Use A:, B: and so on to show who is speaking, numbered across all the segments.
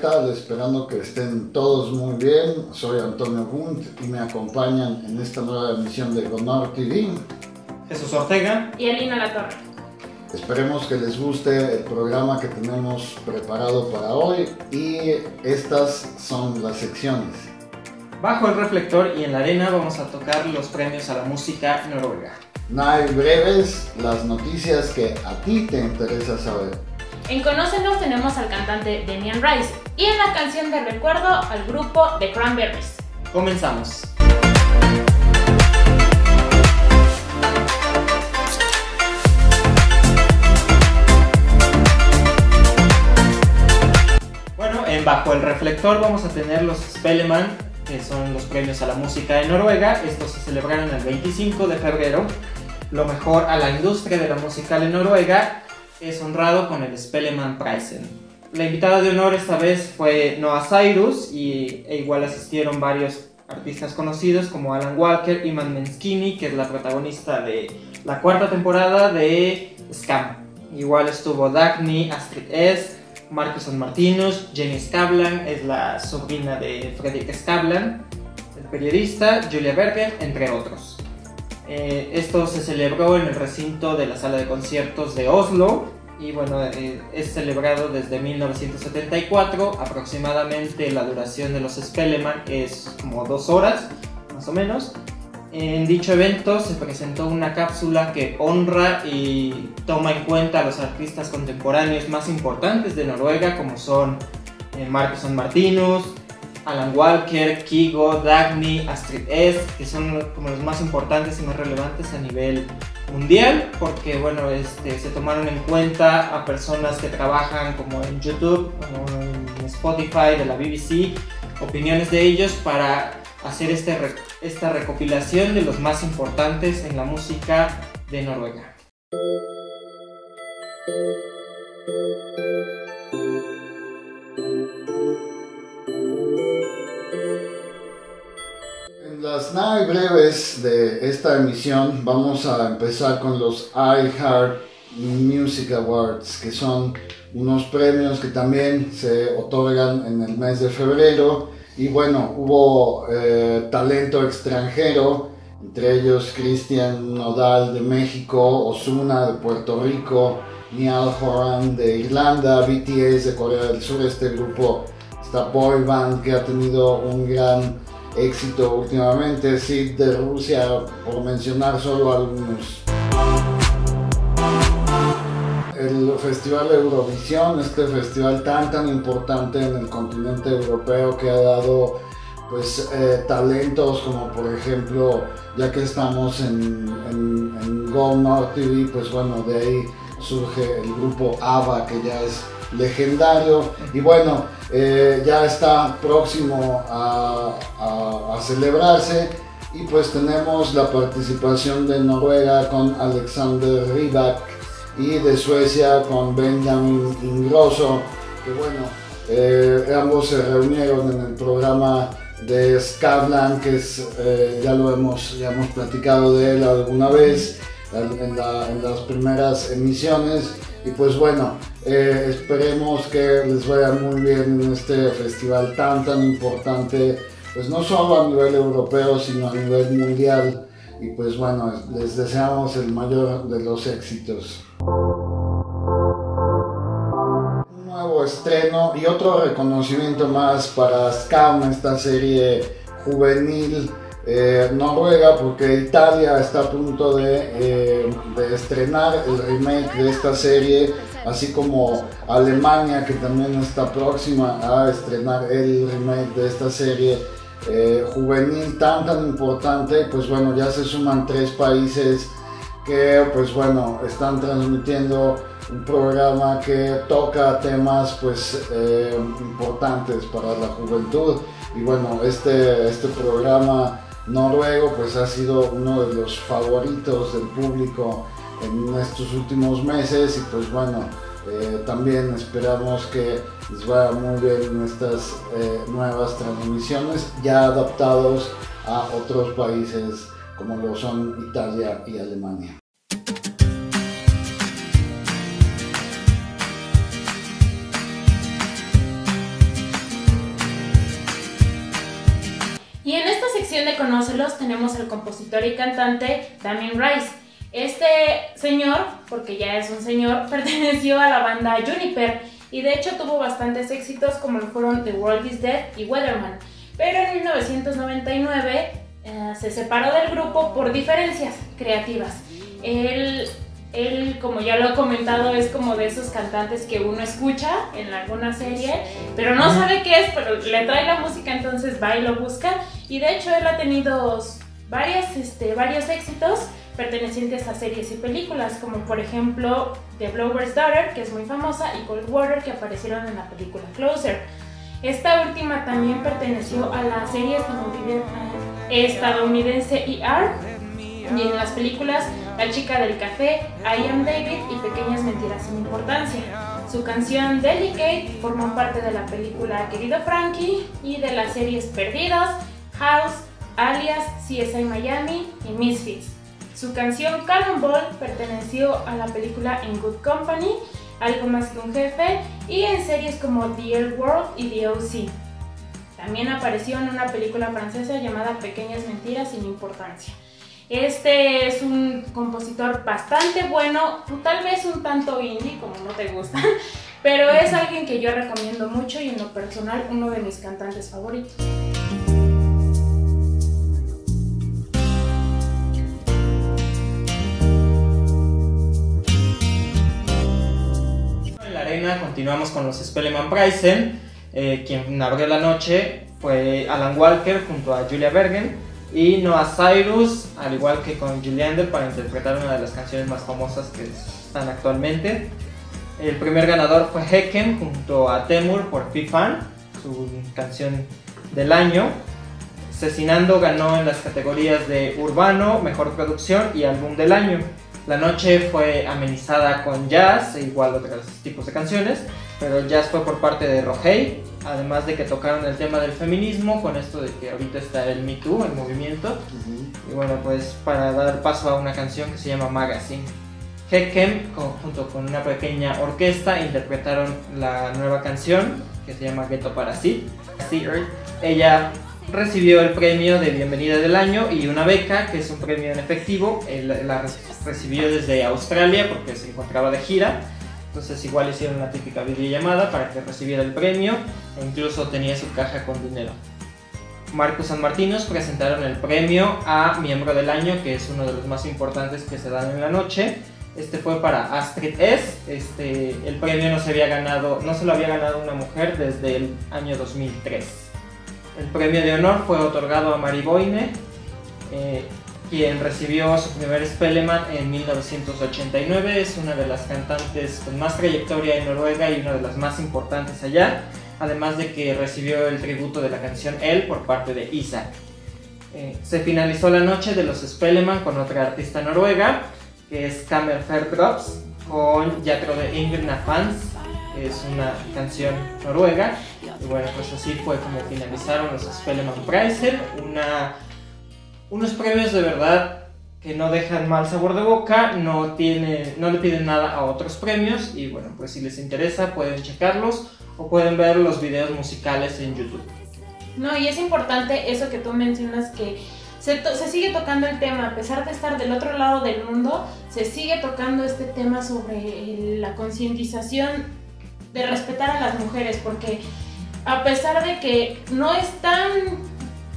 A: tal? Esperando que estén todos muy bien. Soy Antonio Gunt y me acompañan en esta nueva emisión de Gonor TV
B: Jesús Ortega
C: y Alina Latorre.
A: Esperemos que les guste el programa que tenemos preparado para hoy y estas son las secciones.
B: Bajo el reflector y en la arena vamos a tocar los premios a la música noruega.
A: Night breves, las noticias que a ti te interesa saber.
C: En Conócenos tenemos al cantante Damian Rice y en la canción de recuerdo al grupo The Cranberries.
B: Comenzamos. Bueno, en Bajo el reflector vamos a tener los Spellemann, que son los premios a la música de Noruega. Estos se celebraron el 25 de febrero. Lo mejor a la industria de la música de Noruega es honrado con el Spellemannprisen. La invitada de honor esta vez fue Noah Cyrus e igual asistieron varios artistas conocidos como Alan Walker y Matt Menskini, que es la protagonista de la cuarta temporada de Skam. Igual estuvo Dagny, Astrid S, Marcus Martinus, Jenny Skavlan, es la sobrina de Fredrik Skavlan, el periodista, Julia Bergen, entre otros. Esto se celebró en el recinto de la sala de conciertos de Oslo y bueno, es celebrado desde 1974. Aproximadamente la duración de los Spellemann es como 2 horas, más o menos. En dicho evento se presentó una cápsula que honra y toma en cuenta a los artistas contemporáneos más importantes de Noruega, como son Marcus Martinus, Alan Walker, Kygo, Dagny, Astrid S, que son como los más importantes y más relevantes a nivel mundial, porque bueno, se tomaron en cuenta a personas que trabajan como en YouTube, como en Spotify, de la BBC, opiniones de ellos para hacer esta recopilación de los más importantes en la música de Noruega.
A: En las nave breves de esta emisión vamos a empezar con los iHeart Music Awards, que son unos premios que también se otorgan en el mes de febrero. Y bueno, hubo talento extranjero, entre ellos Christian Nodal de México, Ozuna de Puerto Rico, Niall Horan de Irlanda, BTS de Corea del Sur. Este grupo, esta boy band que ha tenido un gran éxito últimamente, Sid de Rusia, por mencionar solo algunos. El Festival de Eurovisión, este festival tan importante en el continente europeo que ha dado pues talentos como por ejemplo, ya que estamos en Gonor TV, pues bueno, de ahí surge el grupo ABBA, que ya es legendario y bueno, ya está próximo a celebrarse. Y pues tenemos la participación de Noruega con Alexander Rybak y de Suecia con Benjamin Ingrosso, que bueno, ambos se reunieron en el programa de Skavlan, que es, ya hemos platicado de él alguna vez en las primeras emisiones. Y pues bueno, esperemos que les vaya muy bien en este festival tan importante, pues no solo a nivel europeo sino a nivel mundial. Y pues bueno, les deseamos el mayor de los éxitos. Un nuevo estreno y otro reconocimiento más para Skam, esta serie juvenil noruega, porque Italia está a punto de estrenar el remake de esta serie, así como Alemania, que también está próxima a estrenar el remake de esta serie juvenil tan importante. Pues bueno, ya se suman 3 países que pues bueno, están transmitiendo un programa que toca temas pues importantes para la juventud. Y bueno, este programa noruego pues ha sido uno de los favoritos del público en estos últimos meses. Y pues bueno, también esperamos que les vaya muy bien en estas nuevas transmisiones, ya adaptados a otros países como lo son Italia y Alemania.
C: Y en esta sección de Conócelos tenemos al compositor y cantante Damien Rice. Este señor, porque ya es un señor, perteneció a la banda Juniper y de hecho tuvo bastantes éxitos como lo fueron The World Is Dead y Weatherman. Pero en 1999 se separó del grupo por diferencias creativas. Él, como ya lo he comentado, es como de esos cantantes que uno escucha en alguna serie, pero no sabe qué es, pero le trae la música, entonces va y lo busca. Y de hecho él ha tenido varios éxitos pertenecientes a series y películas, como por ejemplo The Blower's Daughter, que es muy famosa, y Cold Water, que aparecieron en la película Closer. Esta última también perteneció a la serie estadounidense ER, y en las películas La chica del café, I Am David y Pequeñas mentiras sin importancia. Su canción Delicate formó parte de la película Querido Frankie y de las series Perdidos, House, Alias, CSI Miami y Misfits. Su canción Cannonball perteneció a la película In Good Company, Algo más que un jefe, y en series como The L World y The O.C. También apareció en una película francesa llamada Pequeñas mentiras sin importancia. Este es un compositor bastante bueno, tal vez un tanto indie, como no te gusta, pero es alguien que yo recomiendo mucho y en lo personal uno de mis cantantes favoritos.
B: En la arena continuamos con los Spellemann Preisen. Quien abrió la noche fue Alan Walker junto a Julia Bergen y Noah Cyrus, al igual que con Julie Andrews, para interpretar una de las canciones más famosas que están actualmente. El primer ganador fue Heken junto a Temur por Fifan, su canción del año. Cezinando ganó en las categorías de urbano, mejor producción y álbum del año. La noche fue amenizada con jazz e igual otros tipos de canciones, pero el jazz fue por parte de Rohey, además de que tocaron el tema del feminismo, con esto de que ahorita está el Me Too, el movimiento. Y bueno, pues para dar paso a una canción que se llama Magazine. Heken, junto con una pequeña orquesta, interpretaron la nueva canción que se llama Ghetto Parasite. Ella recibió el premio de Bienvenida del Año y una beca, que es un premio en efectivo. La recibió desde Australia porque se encontraba de gira. Entonces igual hicieron una típica videollamada para que recibiera el premio e incluso tenía su caja con dinero. Marcus & Martinus presentaron el premio a Miembro del Año, que es uno de los más importantes que se dan en la noche. Este fue para Astrid S. El premio no se lo había ganado una mujer desde el año 2003. El premio de honor fue otorgado a Mari Boine, quien recibió su primer Spellemann en 1989. Es una de las cantantes con más trayectoria en Noruega y una de las más importantes allá, además de que recibió el tributo de la canción El por parte de Isaac. Se finalizó la noche de los Spellemann con otra artista noruega, que es Kammer Ferdrops, con Jethro de Ingrid Fans, que es una canción noruega. Y bueno, pues así fue como finalizaron los Spellemann Preisen, unos premios de verdad que no dejan mal sabor de boca, no le piden nada a otros premios, y bueno, pues si les interesa pueden checarlos o pueden ver los videos musicales en YouTube.
C: No, y es importante eso que tú mencionas, que se sigue tocando el tema, a pesar de estar del otro lado del mundo, se sigue tocando este tema sobre la concientización de respetar a las mujeres, porque a pesar de que no es tan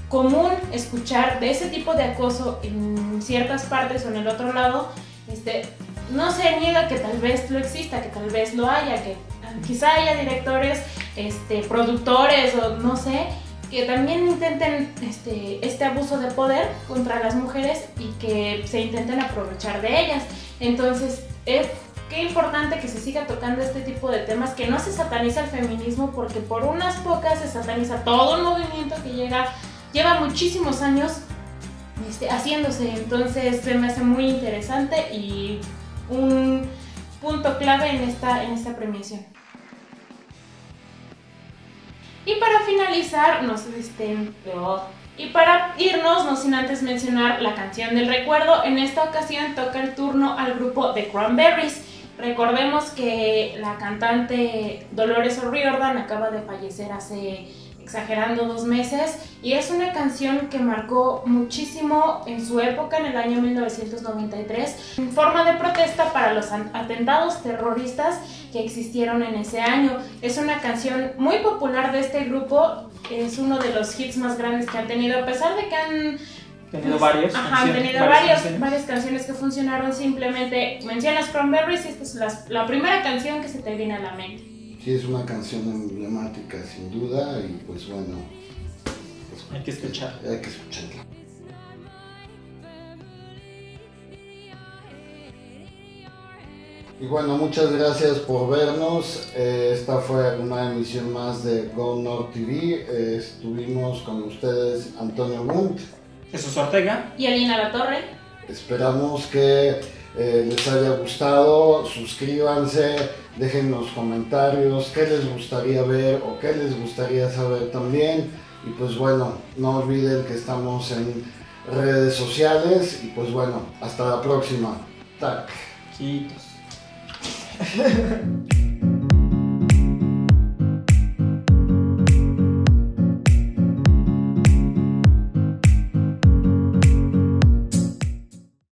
C: común escuchar de ese tipo de acoso en ciertas partes o en el otro lado, no se niega que tal vez lo exista, que tal vez lo haya, que quizá haya directores, productores o no sé, que también intenten este abuso de poder contra las mujeres y que se intenten aprovechar de ellas. Entonces qué importante que se siga tocando este tipo de temas, que no se sataniza el feminismo, porque por unas pocas se sataniza todo un movimiento que lleva muchísimos años haciéndose. Entonces se me hace muy interesante y un punto clave en esta premiación. Y para finalizar, y para irnos, no sin antes mencionar la canción del recuerdo, en esta ocasión toca el turno al grupo The Cranberries. Recordemos que la cantante Dolores O'Riordan acaba de fallecer hace exagerando 2 meses, y es una canción que marcó muchísimo en su época, en el año 1993, en forma de protesta para los atentados terroristas que existieron en ese año. Es una canción muy popular de este grupo, es uno de los hits más grandes que han tenido, a pesar de que han
B: tenido varias
C: canciones que funcionaron. Simplemente mencionas Cranberries y esta es la primera canción que se te viene a la mente.
A: Sí, es una canción emblemática sin duda y pues bueno, pues,
B: hay que escucharla.
A: Hay que escucharla. Y bueno, muchas gracias por vernos. Esta fue una emisión más de Go North TV. Estuvimos con ustedes Antonio Bunt,
B: Jesús Ortega
C: y Alina Latorre.
A: Esperamos que les haya gustado. Suscríbanse, dejen los comentarios qué les gustaría ver o qué les gustaría saber también. Y pues bueno, no olviden que estamos en redes sociales. Y pues bueno, hasta la próxima. Tac.
B: Quitos.